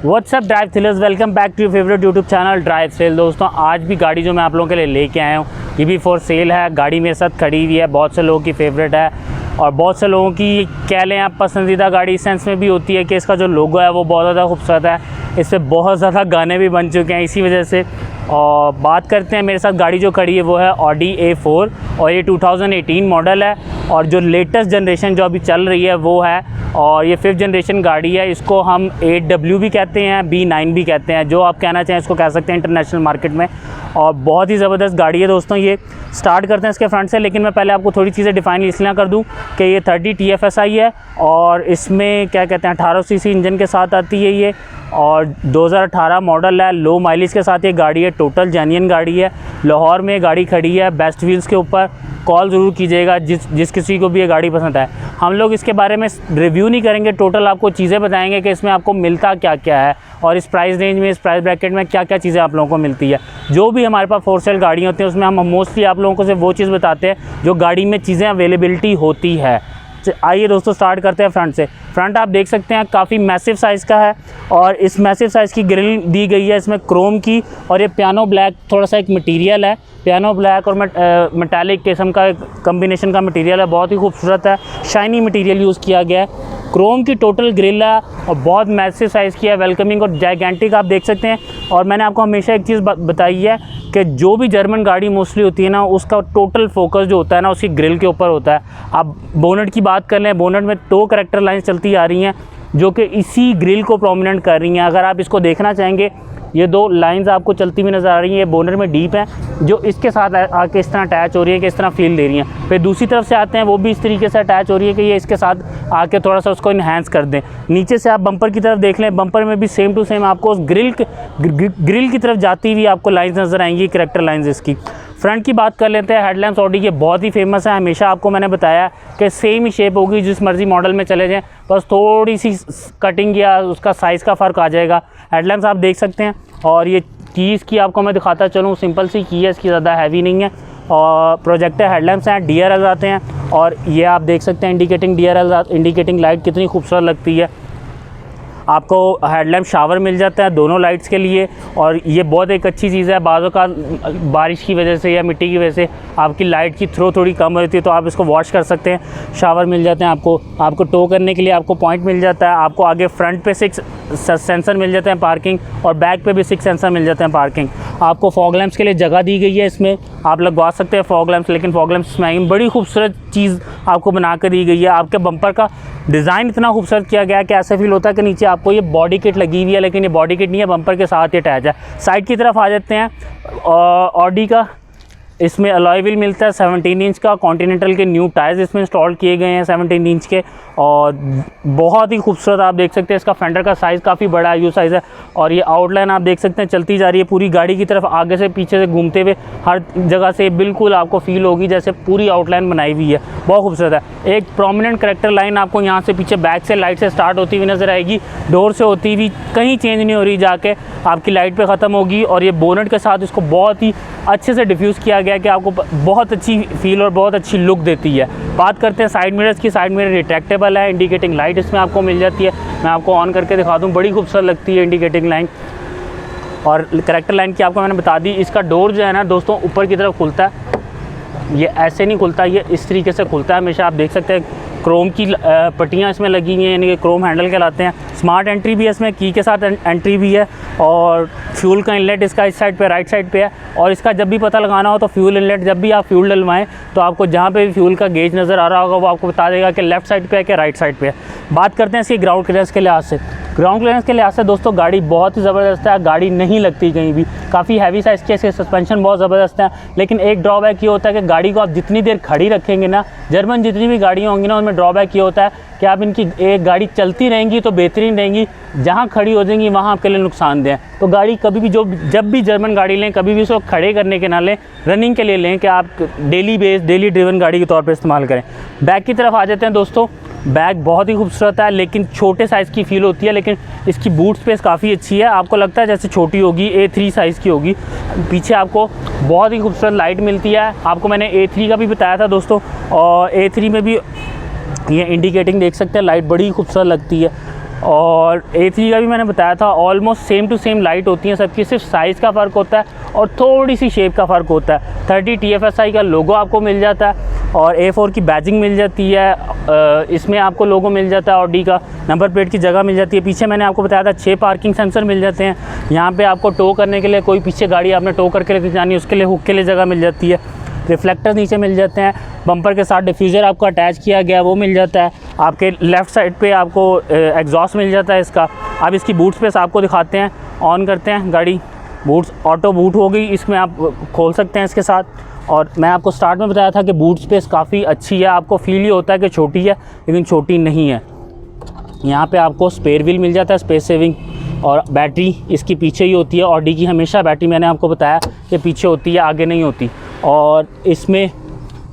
WhatsApp drive thrillers, welcome back to your favourite YouTube channel drive cell. दोस्तों आज भी गाड़ी जो मैं आप लोगों के लिए लेके आया हूँ ये भी फॉर सेल है। गाड़ी मेरे साथ खड़ी हुई है, बहुत से लोगों की फेवरेट है और बहुत से लोगों की कह लें आप पसंदीदा गाड़ी इस सेंस में भी होती है कि इसका जो लोगो है वो बहुत ज़्यादा खूबसूरत है। इस पर बहुत ज़्यादा गाने भी बन चुके हैं इसी वजह से। और बात करते हैं, मेरे साथ गाड़ी जो खड़ी है वो है ऑडी A4 और ये 2018 मॉडल है और जो लेटेस्ट जनरेशन जो अभी चल रही है वो है, और ये 5th जनरेशन गाड़ी है। इसको हम 8W भी कहते हैं, B9 भी कहते हैं, जो आप कहना चाहें इसको कह सकते हैं इंटरनेशनल मार्केट में। और बहुत ही ज़बरदस्त गाड़ी है दोस्तों। ये स्टार्ट करते हैं इसके फ्रंट से, लेकिन मैं पहले आपको थोड़ी चीज़ें डिफाइन इसलिए कर दूं कि ये 30 TFSI है और इसमें क्या कहते हैं 1800 cc इंजन के साथ आती है ये, और 2018 मॉडल है। लो माइलेज के साथ ये गाड़ी है, टोटल जेन्युइन गाड़ी है। लाहौर में गाड़ी खड़ी है बेस्ट व्हील्स के ऊपर। कॉल ज़रूर कीजिएगा जिस किसी को भी ये गाड़ी पसंद आए। हम लोग इसके बारे में रिव्यू नहीं करेंगे, टोटल आपको चीज़ें बताएंगे कि इसमें आपको मिलता क्या क्या है और इस प्राइस रेंज में, इस प्राइस ब्रैकेट में क्या क्या चीज़ें आप लोगों को मिलती है। जो भी हमारे पास फॉर सेल गाड़ियाँ होती हैं उसमें हम मोस्टली आप लोगों को सिर्फ वो चीज़ बताते हैं जो गाड़ी में चीज़ें अवेलेबिलिटी होती है। आइए दोस्तों स्टार्ट करते हैं फ्रंट से। फ्रंट आप देख सकते हैं काफ़ी मैसिव साइज़ का है और इस मैसिव साइज़ की ग्रिल दी गई है इसमें क्रोम की, और ये पियानो ब्लैक थोड़ा सा एक मटेरियल है। पियानो ब्लैक और मेटालिक किस्म का कम्बिनेशन का मटेरियल है, बहुत ही खूबसूरत है। शाइनी मटेरियल यूज़ किया गया है। क्रोम की टोटल ग्रिल है और बहुत मैसिव साइज़ की है, वेलकमिंग और जाइगेंटिक आप देख सकते हैं। और मैंने आपको हमेशा एक चीज़ बताई है कि जो भी जर्मन गाड़ी मोस्टली होती है ना, उसका टोटल फोकस जो होता है ना उसकी ग्रिल के ऊपर होता है। आप बोनट की बात कर लें, बोनट में 2 करैक्टर लाइन्स चलती आ रही हैं जो कि इसी ग्रिल को प्रोमिनेंट कर रही हैं। अगर आप इसको देखना चाहेंगे, ये 2 लाइंस आपको चलती हुई नज़र आ रही हैं। ये बोनट में डीप है जो इसके साथ आके इस तरह अटैच हो रही है कि इस तरह फील दे रही हैं। फिर दूसरी तरफ से आते हैं, वो भी इस तरीके से अटैच हो रही है कि ये इसके साथ आके थोड़ा सा उसको इन्हेंस कर दें। नीचे से आप बम्पर की तरफ देख लें, बम्पर में भी सेम टू सेम आपको उस ग्रिल की तरफ जाती हुई आपको लाइन्स नज़र आएंगी, करैक्टर लाइन्स इसकी। फ्रंट की बात कर लेते हैं। हेडलैम्प्स ऑडी के बहुत ही फेमस है, हमेशा आपको मैंने बताया कि सेम ही शेप होगी जिस मर्जी मॉडल में चले जाएं, बस थोड़ी सी कटिंग या उसका साइज़ का फ़र्क आ जाएगा। हेडलैम्प्स आप देख सकते हैं और ये कीज़ की आपको मैं दिखाता चलूँ, सिंपल सी की है, इसकी ज़्यादा हैवी नहीं है। और प्रोजेक्टर हेडलैम्प्स हैं, DRL आते हैं और ये आप देख सकते हैं इंडिकेटिंग DRL, इंडिकेटिंग लाइट कितनी खूबसूरत लगती है। आपको हेडलैम्प शावर मिल जाता है दोनों लाइट्स के लिए, और ये बहुत एक अच्छी चीज़ है। बाज़ों का बारिश की वजह से या मिट्टी की वजह से आपकी लाइट की थ्रो थोड़ी कम होती है तो आप इसको वॉश कर सकते हैं। शावर मिल जाते हैं आपको टो करने के लिए आपको पॉइंट मिल जाता है। आपको आगे फ्रंट पे 6 सेंसर मिल जाते हैं पार्किंग, और बैक पे भी 6 सेंसर मिल जाते हैं पार्किंग। आपको फॉग लैंप्स के लिए जगह दी गई है, इसमें आप लगवा सकते हैं फॉग लैंप्स, लेकिन फॉग लैंप्स में बड़ी खूबसूरत चीज़ आपको बना कर दी गई है। आपके बम्पर का डिज़ाइन इतना खूबसूरत किया गया है कि ऐसा फील होता है कि नीचे आपको ये बॉडी किट लगी हुई है, लेकिन ये बॉडी किट नहीं है, बम्पर के साथ ही अटैच है। साइड की तरफ आ जाते हैं। ऑडी का इसमें अलॉय व्हील मिलता है 17 इंच का। कॉन्टिनेंटल के न्यू टायर्स इसमें इंस्टॉल किए गए हैं 17 इंच के, और बहुत ही खूबसूरत आप देख सकते हैं। इसका फेंडर का साइज़ काफ़ी बड़ा है, यू साइज़ है, और ये आउटलाइन आप देख सकते हैं चलती जा रही है पूरी गाड़ी की तरफ, आगे से पीछे से घूमते हुए हर जगह से बिल्कुल आपको फील होगी जैसे पूरी आउटलाइन बनाई हुई है, बहुत खूबसूरत है। एक प्रोमिनेंट करैक्टर लाइन आपको यहाँ से पीछे बैक से लाइट से स्टार्ट होती हुई नज़र आएगी, डोर से होती हुई कहीं चेंज नहीं हो रही, जाके आपकी लाइट पे ख़त्म होगी। और ये बोनट के साथ इसको बहुत ही अच्छे से डिफ्यूज़ किया गया कि आपको बहुत अच्छी फील और बहुत अच्छी लुक देती है। बात करते हैं साइड मिरर्स की। साइड मिरर रिट्रैक्टेबल है, इंडिकेटिंग लाइट इसमें आपको मिल जाती है। मैं आपको ऑन करके दिखा दूँ, बड़ी खूबसूरत लगती है इंडिकेटिंग लाइन। और करैक्टर लाइन की आपको मैंने बता दी। इसका डोर जो है ना दोस्तों ऊपर की तरफ खुलता है, ये ऐसे नहीं खुलता, ये इस तरीके से खुलता है हमेशा। आप देख सकते हैं क्रोम की पट्टियाँ इसमें लगी हुई हैं, यानी कि क्रोम हैंडल कहलाते हैं। स्मार्ट एंट्री भी है इसमें, की के साथ एंट्री भी है, और फ्यूल का इनलेट इसका इस साइड पे राइट साइड पे है। और इसका जब भी पता लगाना हो तो फ्यूल इनलेट, जब भी आप फ्यूल डलवाएं तो आपको जहाँ पे भी फ्यूल का गेज नज़र आ रहा होगा वो आपको बता देगा कि लेफ़्ट साइड पे है कि राइट साइड पे है। बात करते हैं इसकी ग्राउंड क्लियरेंस के लिहाज से। ग्राउंड क्लियरेंस के लिहाज से दोस्तों गाड़ी बहुत ही ज़बरदस्त है, गाड़ी नहीं लगती कहीं भी। काफ़ी हैवी साइज़ के, इसके सस्पेंशन बहुत ज़बरदस्त है, लेकिन एक ड्रॉबैक ये होता है कि गाड़ी को आप जितनी देर खड़ी रखेंगे ना, जर्मन जितनी भी गाड़ियाँ होंगी ना उनमें ड्रॉबैक ये होता है कि आप इनकी एक गाड़ी चलती रहेंगी तो बेहतरीन रहेंगी, जहाँ खड़ी हो जाएंगी वहाँ आपके लिए नुकसानदेह है। तो गाड़ी कभी भी जब भी जर्मन गाड़ी लें, कभी भी उसको खड़े करने के ना लें, रनिंग के लिए लें कि आप डेली ड्रिवन गाड़ी के तौर पे इस्तेमाल करें। बैक की तरफ आ जाते हैं दोस्तों। बैग बहुत ही खूबसूरत है, लेकिन छोटे साइज़ की फील होती है, लेकिन इसकी बूट स्पेस काफ़ी अच्छी है। आपको लगता है जैसे छोटी होगी, A3 साइज़ की होगी। पीछे आपको बहुत ही खूबसूरत लाइट मिलती है। आपको मैंने A3 का भी बताया था दोस्तों, और A3 में भी ये इंडिकेटिंग देख सकते हैं, लाइट बड़ी खूबसूरत लगती है। और A3 का भी मैंने बताया था, almost same to same light होती हैं सबकी, सिर्फ साइज़ का फ़र्क होता है और थोड़ी सी शेप का फ़र्क होता है। 30 TFSI का लोगो आपको मिल जाता है और A4 की बैजिंग मिल जाती है। इसमें आपको लोगो मिल जाता है, ऑडी का नंबर प्लेट की जगह मिल जाती है। पीछे मैंने आपको बताया था 6 पार्किंग सेंसर मिल जाते हैं। यहाँ पे आपको टो करने के लिए, कोई पीछे गाड़ी आपने टो करके लेके जानी है उसके लिए हुक के लिए जगह मिल जाती है। रिफ्लेक्टर नीचे मिल जाते हैं। बम्पर के साथ डिफ्यूज़र आपको अटैच किया गया है वो मिल जाता है। आपके लेफ़्ट साइड पे आपको एग्जॉस्ट मिल जाता है इसका। अब इसकी बूट स्पेस आपको दिखाते हैं, ऑन करते हैं गाड़ी, बूट्स ऑटो बूट हो गई, इसमें आप खोल सकते हैं इसके साथ। और मैं आपको स्टार्ट में बताया था कि बूट स्पेस काफ़ी अच्छी है, आपको फील ही होता है कि छोटी है लेकिन छोटी नहीं है। यहाँ पे आपको स्पेयर व्हील मिल जाता है, स्पेस सेविंग। और बैटरी इसकी पीछे ही होती है। ऑडी की हमेशा बैटरी मैंने आपको बताया कि पीछे होती है, आगे नहीं होती। और इसमें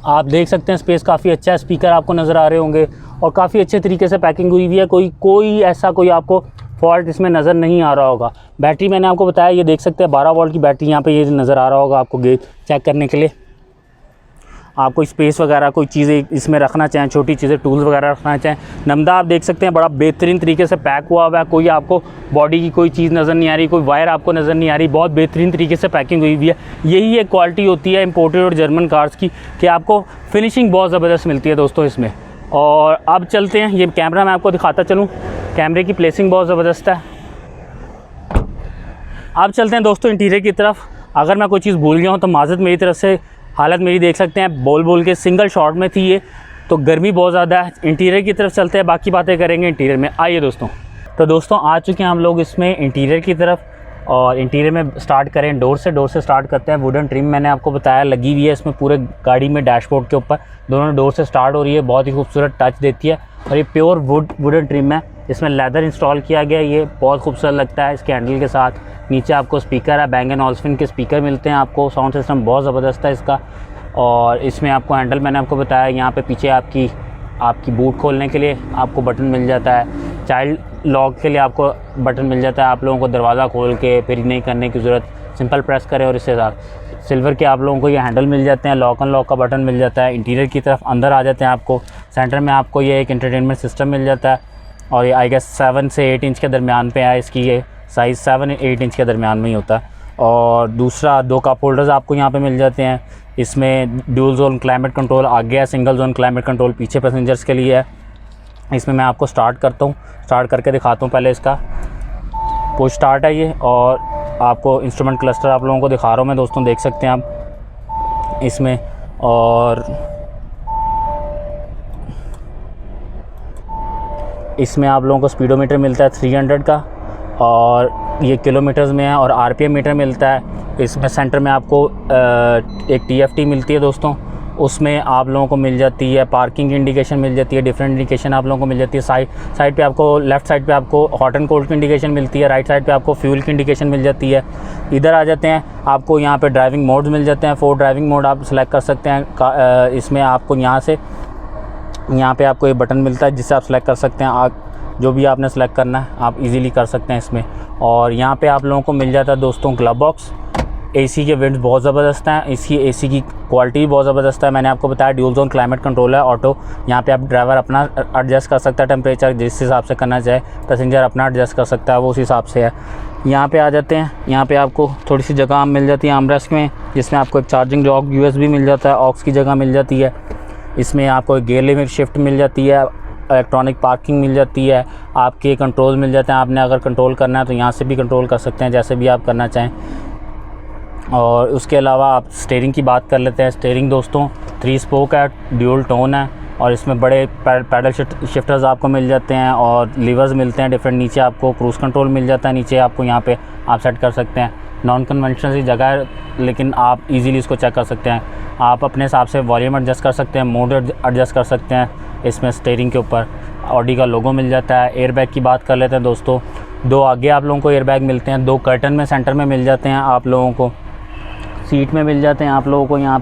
आप देख सकते हैं स्पेस काफ़ी अच्छा है, स्पीकर आपको नज़र आ रहे होंगे और काफ़ी अच्छे तरीके से पैकिंग हुई हुई है। कोई ऐसा कोई आपको फॉल्ट इसमें नज़र नहीं आ रहा होगा। बैटरी मैंने आपको बताया, ये देख सकते हैं 12 वोल्ट की बैटरी यहाँ पे ये नज़र आ रहा होगा आपको गेज चेक करने के लिए। आप कोई स्पेस वगैरह कोई चीज़ें इसमें रखना चाहें, छोटी चीज़ें टूल्स वगैरह रखना चाहें, नमदा आप देख सकते हैं बड़ा बेहतरीन तरीके से पैक हुआ हुआ है। कोई आपको बॉडी की कोई चीज़ नज़र नहीं आ रही, कोई वायर आपको नज़र नहीं आ रही, बहुत बेहतरीन तरीके से पैकिंग हुई हुई है। यही एक क्वालिटी होती है इम्पोर्टेड और जर्मन कार्स की कि आपको फिनिशिंग बहुत ज़बरदस्त मिलती है दोस्तों इसमें। और अब चलते हैं, ये कैमरा मैं आपको दिखाता चलूँ, कैमरे की प्लेसिंग बहुत ज़बरदस्त है। अब चलते हैं दोस्तों इंटीरियर की तरफ। अगर मैं कोई चीज़ भूल गया हूँ तो माज़रत मेरी तरफ से, हालत मेरी देख सकते हैं बोल के सिंगल शॉट में थी ये, तो गर्मी बहुत ज़्यादा है। इंटीरियर की तरफ चलते हैं, बाकी बातें करेंगे इंटीरियर में। आइए दोस्तों। तो दोस्तों आ चुके हैं हम लोग इसमें इंटीरियर की तरफ। और इंटीरियर में स्टार्ट करें डोर से स्टार्ट करते हैं। वुडन ट्रिम मैंने आपको बताया लगी हुई है इसमें पूरे गाड़ी में, डैशबोर्ड के ऊपर दोनों डोर से स्टार्ट हो रही है, बहुत ही खूबसूरत टच देती है। और ये प्योर वुडन ट्रिम है, इसमें लेदर इंस्टॉल किया गया, ये बहुत खूबसूरत लगता है इसके हैंडल के साथ। नीचे आपको स्पीकर है, Bang & Olufsen के स्पीकर मिलते हैं आपको, साउंड सिस्टम बहुत ज़बरदस्त है इसका। और इसमें आपको हैंडल मैंने आपको बताया, यहाँ पे पीछे आपकी बूट खोलने के लिए आपको बटन मिल जाता है। चाइल्ड लॉक के लिए आपको बटन मिल जाता है, आप लोगों को दरवाज़ा खोल के फिर नहीं करने की ज़रूरत, सिंपल प्रेस करें और इसके साथ सिल्वर के आप लोगों को ये हैंडल मिल जाते हैं। लॉक अनलॉक का बटन मिल जाता है। इंटीरियर की तरफ अंदर आ जाते हैं, आपको सेंटर में आपको ये एक एंटरटेनमेंट सिस्टम मिल जाता है। और ये आई गेस 7 से 8 इंच के दरमियान पे है, इसकी ये साइज़ 7-8 इंच के दरमियान में ही होता है। और दूसरा 2 कप होल्डर्स आपको यहाँ पे मिल जाते हैं। इसमें ड्यूल जोन क्लाइमेट कंट्रोल आगे है, सिंगल जोन क्लाइमेट कंट्रोल पीछे पैसेंजर्स के लिए है। इसमें मैं आपको स्टार्ट करता हूँ, स्टार्ट करके दिखाता हूँ। पहले इसका पुश स्टार्ट है ये, और आपको इंस्ट्रूमेंट क्लस्टर आप लोगों को दिखा रहा हूँ मैं दोस्तों, देख सकते हैं आप इसमें। और इसमें आप लोगों को स्पीडोमीटर मिलता है 300 का, और ये किलोमीटर्स में है। और आरपीएम मीटर मिलता है। इसमें सेंटर में आपको एक TFT मिलती है दोस्तों, उसमें आप लोगों को मिल जाती है पार्किंग इंडिकेशन मिल जाती है, डिफरेंट इंडिकेशन आप लोगों को मिल जाती है। साइड पे आपको, लेफ़्ट साइड पे आपको हॉट एंड कोल्ड की इंडिकेशन मिलती है, राइट साइड पे आपको फ्यूल की इंडिकेशन मिल जाती है। इधर आ जाते हैं, आपको यहाँ पे ड्राइविंग मोड्स मिल जाते हैं, 4 ड्राइविंग मोड आप सेलेक्ट कर सकते हैं। इसमें आपको यहाँ पे आपको ये बटन मिलता है जिससे आप सेलेक्ट कर सकते हैं, जो भी आपने सेलेक्ट करना है आप इजीली कर सकते हैं इसमें। और यहाँ पे आप लोगों को मिल जाता है दोस्तों ग्लव बॉक्स। AC के विंड्स बहुत ज़बरदस्त हैं, इसकी AC की क्वालिटी भी बहुत ज़बरदस्त है। मैंने आपको बताया ड्यूल जोन क्लाइमेट कंट्रोल है ऑटो, यहाँ पे आप ड्राइवर अपना एडजस्ट कर सकता है टेम्परेचर, जिस हिसाब से करना चाहे, पैसेंजर अपना एडजस्ट कर सकता है, वो उस हिसाब से है। यहाँ पे आ जाते हैं, यहाँ पे आपको थोड़ी सी जगह मिल जाती है आर्मरेस्ट में, जिसमें आपको एक चार्जिंग डॉक USB मिल जाता है, ऑक्स की जगह मिल जाती है। इसमें आपको एक गियर लिमिट शिफ्ट मिल जाती है, इलेक्ट्रॉनिक पार्किंग मिल जाती है, आपके कंट्रोल मिल जाते हैं। आपने अगर कंट्रोल करना है तो यहाँ से भी कंट्रोल कर सकते हैं, जैसे भी आप करना चाहें। और उसके अलावा आप स्टीयरिंग की बात कर लेते हैं। स्टीयरिंग दोस्तों 3 स्पोक है, ड्यूल टोन है, और इसमें बड़े पैडल शिफ्टर्स आपको मिल जाते हैं और लीवर्स मिलते हैं डिफरेंट। नीचे आपको क्रूज़ कंट्रोल मिल जाता है, नीचे आपको यहाँ पे आप सेट कर सकते हैं। नॉन कन्वेंशनल सी जगह है, लेकिन आप इजीली इसको चेक कर सकते हैं। आप अपने हिसाब से वॉल्यूम एडजस्ट कर सकते हैं, मोड एडजस्ट कर सकते हैं। इसमें स्टीयरिंग के ऊपर ऑडी का लोगो मिल जाता है। एयरबैग की बात कर लेते हैं दोस्तों, 2 आगे आप लोगों को एयरबैग मिलते हैं, 2 कर्टन में सेंटर में मिल जाते हैं आप लोगों को, सीट में मिल जाते हैं आप लोगों को, यहाँ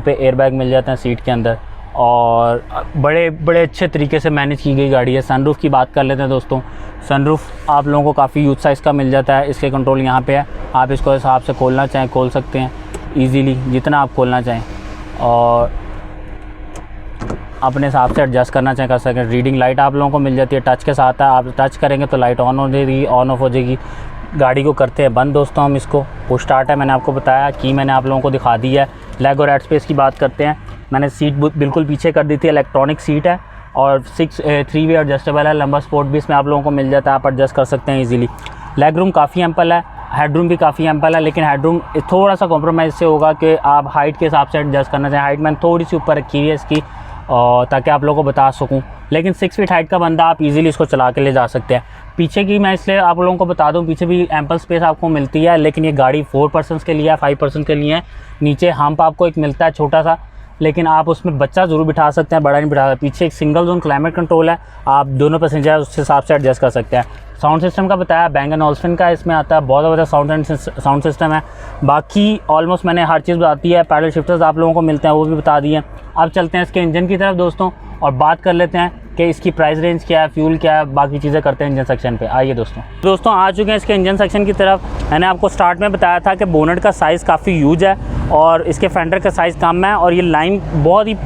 पे एयरबैग मिल जाते हैं सीट के अंदर। और बड़े अच्छे तरीके से मैनेज की गई गाड़ी है। सनरूफ़ की बात कर लेते हैं दोस्तों, सनरूफ़ आप लोगों को काफ़ी यूथ साइज़ का मिल जाता है। इसके कंट्रोल यहाँ पे है, आप इसको हिसाब से खोलना चाहें खोल सकते हैं ईज़िली, जितना आप खोलना चाहें। और अपने हिसाब से एडजस्ट करना चाहें कर सकें। रीडिंग लाइट आप लोगों को मिल जाती है, टच के साथ है, आप टच करेंगे तो लाइट ऑन हो जाएगी, ऑन ऑफ हो जाएगी। गाड़ी को करते हैं बंद दोस्तों हम इसको। पुश स्टार्ट है, मैंने आपको बताया कि मैंने आप लोगों को दिखा दी है। लेग और हेड स्पेस की बात करते हैं, मैंने सीट बिल्कुल पीछे कर दी थी, इलेक्ट्रॉनिक सीट है और 3 वे एडजस्टेबल है। लंबा स्पोर्ट भी इसमें आप लोगों को मिल जाता है, आप एडजस्ट कर सकते हैं ईजिली। लेग रूम काफ़ी एम्पल है, हेड रूम भी काफ़ी एम्पल है, लेकिन हेड रूम थोड़ा सा कॉम्प्रोमाइज़ से होगा कि आप हाइट के हिसाब से एडजस्ट करना चाहें। हाइट मैंने थोड़ी सी ऊपर रखी है इसकी, और ताकि आप लोगों को बता सकूं, लेकिन 6 फीट हाइट का बंदा आप इजीली इसको चला के ले जा सकते हैं। पीछे की मैं इसलिए आप लोगों को बता दूं, पीछे भी एम्पल स्पेस आपको मिलती है, लेकिन ये गाड़ी 4 पर्सन्स के लिए है, 5 पर्सन के लिए है। नीचे हम्प आपको एक मिलता है छोटा सा, लेकिन आप उसमें बच्चा ज़रूर बिठा सकते हैं, बड़ा नहीं बिठा सकते। पीछे एक सिंगल जोन क्लाइमेट कंट्रोल है, आप दोनों पैसेंजर उस हिसाब से एडजस्ट कर सकते हैं। साउंड सिस्टम का बताया, Bang & Olufsen का इसमें आता है, बहुत ज़्यादा साउंड सिस्टम है। बाकी ऑलमोस्ट मैंने हर चीज़ बताती है। पैडल शिफ्टर्स आप लोगों को मिलते हैं, वो भी बता दिए। अब चलते हैं इसके इंजन की तरफ दोस्तों और बात कर लेते हैं कि इसकी प्राइस रेंज क्या है, फ्यूल क्या है, बाकी चीज़ें करते हैं इंजन सेक्शन पे। आइए दोस्तों आ चुके हैं इसके इंजन सेक्शन की तरफ। मैंने आपको स्टार्ट में बताया था कि बोनट का साइज़ काफ़ी ह्यूज है और इसके फेंडर का साइज़ कम है, और ये लाइन बहुत ही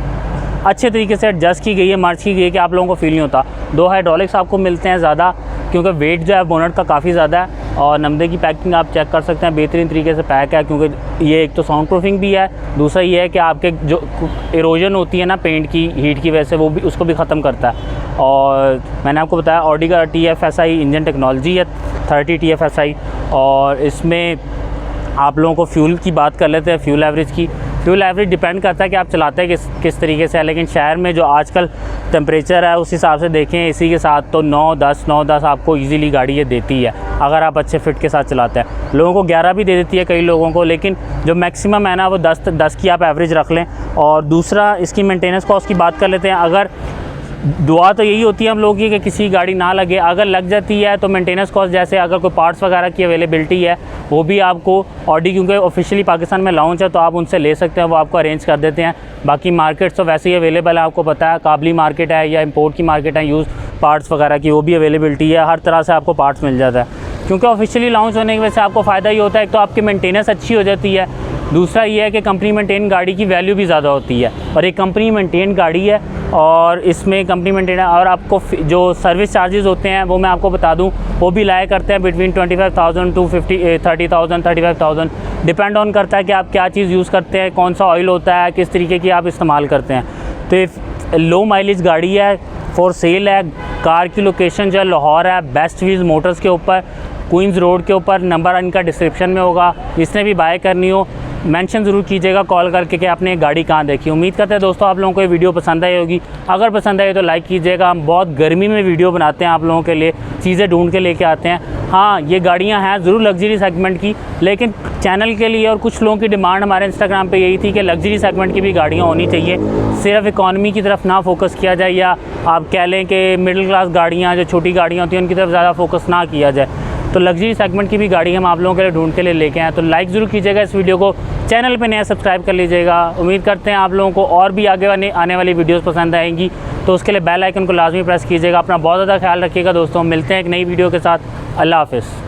अच्छे तरीके से एडजस्ट की गई है, मर्ज की गई है कि आप लोगों को फील नहीं होता। 2 हाइड्रोलिक्स आपको मिलते हैं ज़्यादा, क्योंकि वेट जो है बोनट का काफ़ी ज़्यादा है। और नंबे की पैकिंग आप चेक कर सकते हैं, बेहतरीन तरीके से पैक है, क्योंकि ये एक तो साउंड प्रूफिंग भी है, दूसरा ये है कि आपके जो इरोजन होती है ना पेंट की हीट की वजह से, वो भी उसको भी ख़त्म करता है। और मैंने आपको बताया ऑडी का TFSI इंजन टेक्नोलॉजी है, 30 TFSI। और इसमें आप लोगों को फ्यूल की बात कर लेते हैं, फ्यूल एवरेज की। फ्यूल एवरेज डिपेंड करता है कि आप चलाते हैं किस तरीके से है, लेकिन शहर में जो आजकल टेम्परेचर है उस हिसाब से देखें इसी के साथ तो 9-10 आपको इजीली गाड़ी ये देती है, अगर आप अच्छे फिट के साथ चलाते हैं। लोगों को 11 भी दे देती है कई लोगों को, लेकिन जो मैक्सिमम है ना वो 10 की आप एवरेज रख लें। और दूसरा इसकी मेंटेनेंस कॉस्ट की बात कर लेते हैं। अगर दुआ तो यही होती है हम लोगों की कि किसी गाड़ी ना लगे, अगर लग जाती है तो मेंटेनेंस कॉस्ट, जैसे अगर कोई पार्ट्स वगैरह की अवेलेबिलिटी है वो भी आपको ऑडी, क्योंकि ऑफिशियली पाकिस्तान में लॉन्च है तो आप उनसे ले सकते हैं, वो आपको अरेंज कर देते हैं। बाकी मार्केट तो वैसे ही अवेलेबल है, आपको पता है काबली मार्केट है या इंपोर्ट की मार्केट है, यूज़ पार्ट्स वगैरह की वो भी अवेलेबिलिटी है, हर तरह से आपको पार्ट्स मिल जाता है। क्योंकि ऑफिशियली लॉन्च होने की वजह से आपको फ़ायदा ही होता है, एक तो आपकी मेंटेनेंस अच्छी हो जाती है, दूसरा ये है कि कंपनी मेंटेन गाड़ी की वैल्यू भी ज़्यादा होती है, और एक कंपनी मेंटेन गाड़ी है और इसमें कंपनी मेंटेन है। और आपको जो सर्विस चार्जेस होते हैं वो मैं आपको बता दूं, वो भी लाया करते हैं बिटवीन 25,000 to 30,000 35,000, डिपेंड ऑन करता है कि आप क्या चीज़ यूज़ करते हैं, कौन सा ऑयल होता है, किस तरीके की आप इस्तेमाल करते हैं। तो ये लो माइलेज गाड़ी है, फॉर सेल है। कार की लोकेशन जो है लाहौर है, बेस्ट व्हील्स मोटर्स के ऊपर, क्वींस रोड के ऊपर। नंबर इनका डिस्क्रिप्शन में होगा, जिसने भी बाय करनी हो मेंशन ज़रूर कीजिएगा कॉल करके कि आपने गाड़ी कहाँ देखी। उम्मीद करते हैं दोस्तों आप लोगों को ये वीडियो पसंद आई होगी। अगर पसंद आई तो लाइक कीजिएगा। हम बहुत गर्मी में वीडियो बनाते हैं, आप लोगों के लिए चीज़ें ढूंढ के लेके आते हैं। हाँ, ये गाड़ियाँ हैं ज़रूर लग्जरी सेगमेंट की, लेकिन चैनल के लिए और कुछ लोगों की डिमांड हमारे इंस्टाग्राम पे यही थी कि लग्जरी सेगमेंट की भी गाड़ियाँ होनी चाहिए, सिर्फ इकॉनमी की तरफ ना फोकस किया जाए, या आप कह लें कि मिडिल क्लास गाड़ियाँ जो छोटी गाड़ियाँ होती हैं उनकी तरफ ज़्यादा फोकस ना किया जाए। तो लग्जरी सेगमेंट की भी गाड़ी हम आप लोगों के लिए ढूंढ के लिए लेके आए। तो लाइक ज़रूर कीजिएगा इस वीडियो को, चैनल पे नया सब्सक्राइब कर लीजिएगा। उम्मीद करते हैं आप लोगों को और भी आगे आने वाली वीडियोस पसंद आएंगी, तो उसके लिए बेल आइकन को लाजमी प्रेस कीजिएगा। अपना बहुत ज़्यादा ख्याल रखिएगा दोस्तों, मिलते हैं एक नई वीडियो के साथ। अल्लाह हाफ़िज़।